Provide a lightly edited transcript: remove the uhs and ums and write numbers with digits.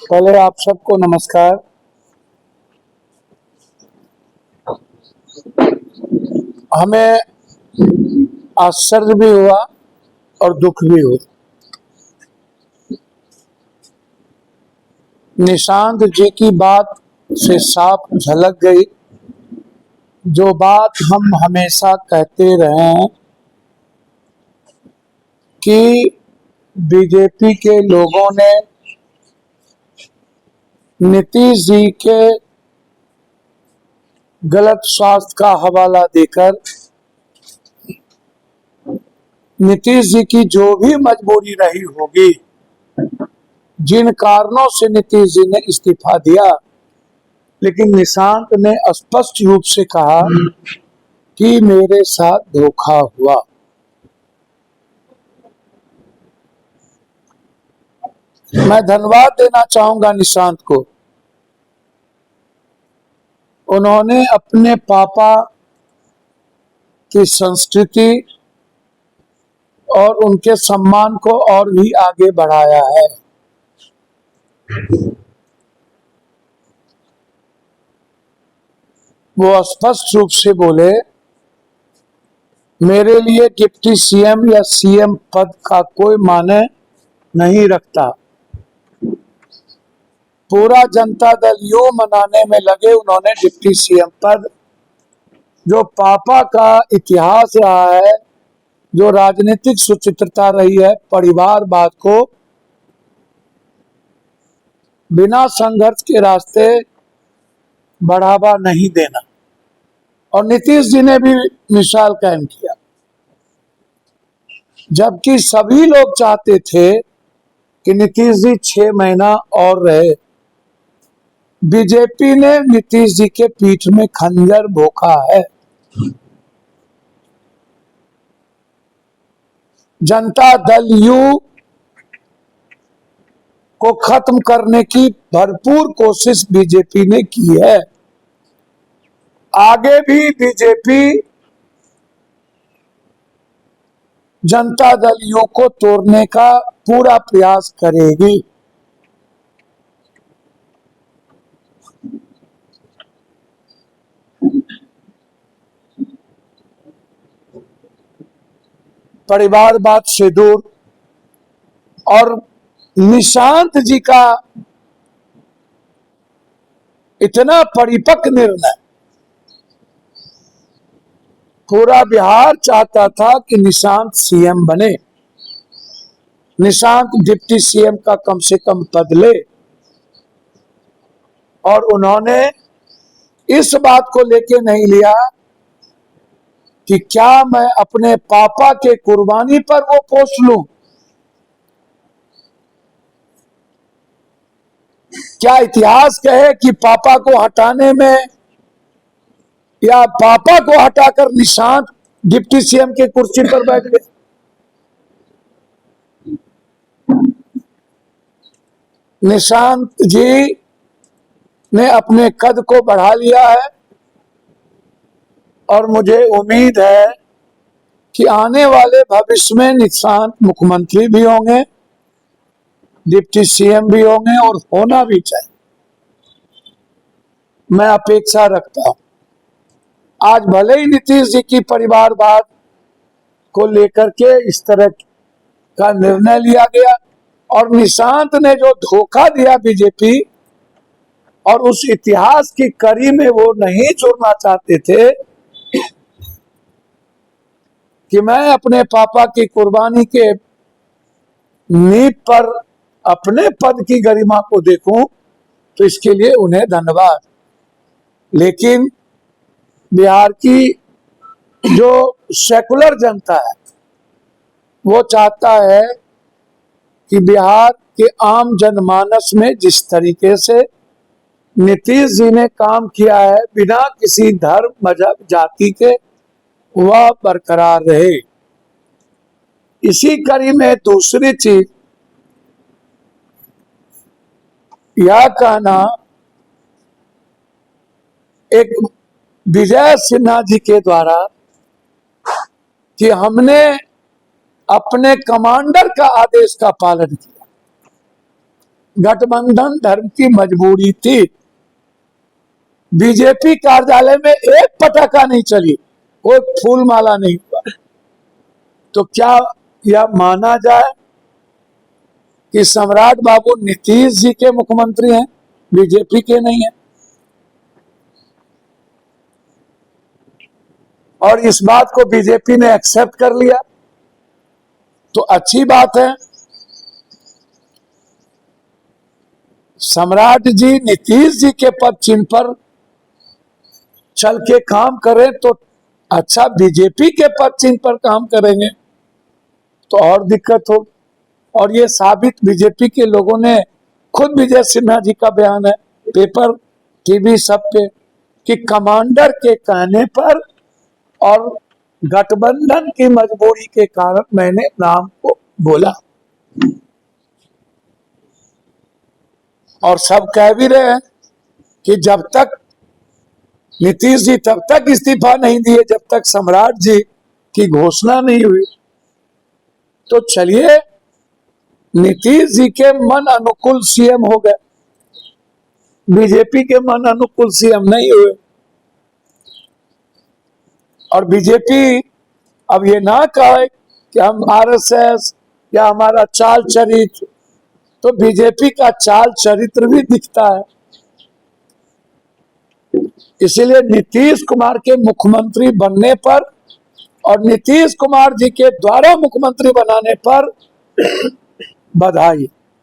पहले आप सबको नमस्कार। हमें आश्चर्य भी हुआ और दुख भी हुआ। निशांत जी की बात से साफ झलक गई जो बात हम हमेशा कहते रहे हैं कि बीजेपी के लोगों ने नीतीश जी के गलत स्वास्थ्य का हवाला देकर नीतीश जी की जो भी मजबूरी रही होगी, जिन कारणों से नीतीश जी ने इस्तीफा दिया, लेकिन निशांत ने स्पष्ट रूप से कहा कि मेरे साथ धोखा हुआ। मैं धन्यवाद देना चाहूंगा निशांत को। उन्होंने अपने पापा की संस्कृति और उनके सम्मान को और भी आगे बढ़ाया है। वो स्पष्ट रूप से बोले, मेरे लिए डिप्टी सीएम या सीएम पद का कोई माने नहीं रखता। पूरा जनता दल यूं मनाने में लगे उन्होंने डिप्टी सीएम पद, जो पापा का इतिहास रहा है, जो राजनीतिक सुचित्रता रही है, परिवारवाद को बिना संघर्ष के रास्ते बढ़ावा नहीं देना। और नीतीश जी ने भी मिसाल कायम किया, जबकि सभी लोग चाहते थे कि नीतीश जी 6 महीना और रहे। बीजेपी ने नीतीश जी के पीठ में खंजर भोंका है। जनता दल यू को खत्म करने की भरपूर कोशिश बीजेपी ने की है। आगे भी बीजेपी जनता दल यू को तोड़ने का पूरा प्रयास करेगी। परिवारवाद से दूर और निशांत जी का इतना परिपक्व निर्णय, पूरा बिहार चाहता था कि निशांत सीएम बने, निशांत डिप्टी सीएम का कम से कम पद ले। और उन्होंने इस बात को लेके नहीं लिया कि क्या मैं अपने पापा के कुर्बानी पर वो पोस्ट लूं, क्या इतिहास कहे कि पापा को हटाने में या पापा को हटाकर निशांत डिप्टी सीएम के कुर्सी पर बैठ गए। निशांत जी ने अपने कद को बढ़ा लिया है और मुझे उम्मीद है कि आने वाले भविष्य में निशांत मुख्यमंत्री भी होंगे, डिप्टी सीएम भी होंगे और होना भी चाहिए। मैं अपेक्षा रखता हूं। आज भले ही नीतीश जी की परिवारवाद को लेकर के इस तरह का निर्णय लिया गया और निशांत ने जो धोखा दिया बीजेपी और उस इतिहास की कड़ी में वो नहीं जुड़ना चाहते थे कि मैं अपने पापा की कुर्बानी के नींव पर अपने पद की गरिमा को देखूं, तो इसके लिए उन्हें धन्यवाद। लेकिन बिहार की जो सेकुलर जनता है वो चाहता है कि बिहार के आम जनमानस में जिस तरीके से नीतीश जी ने काम किया है बिना किसी धर्म मजहब जाति के, वह बरकरार रहे। इसी कड़ी में दूसरी चीज यह कहना, एक विजय सिन्हा जी के द्वारा कि हमने अपने कमांडर का आदेश का पालन किया, गठबंधन धर्म की मजबूरी थी। बीजेपी कार्यालय में एक पटाखा नहीं चली, कोई फूल माला नहीं हुआ। तो क्या यह माना जाए कि सम्राट बाबू नीतीश जी के मुख्यमंत्री हैं, बीजेपी के नहीं हैं? और इस बात को बीजेपी ने एक्सेप्ट कर लिया तो अच्छी बात है। सम्राट जी नीतीश जी के पद चिन्ह पर चल के काम करें तो अच्छा, बीजेपी के पद चिन्ह पर काम करेंगे तो और दिक्कत हो। और ये साबित बीजेपी के लोगों ने, खुद विजय सिन्हा जी का बयान है पेपर टीवी सब पे, कि कमांडर के कहने पर और गठबंधन की मजबूरी के कारण मैंने नाम को बोला। और सब कह भी रहे हैं कि जब तक नीतीश जी तब तक इस्तीफा नहीं दिए जब तक सम्राट जी की घोषणा नहीं हुई। तो चलिए, नीतीश जी के मन अनुकूल सीएम हो गए, बीजेपी के मन अनुकूल सीएम नहीं हुए। और बीजेपी अब ये ना कहे कि हम आरएसएस या हमारा चाल चरित्र, तो बीजेपी का चाल चरित्र भी दिखता है। इसीलिए नीतीश कुमार के मुख्यमंत्री बनने पर और नीतीश कुमार जी के द्वारा मुख्यमंत्री बनाने पर बधाई।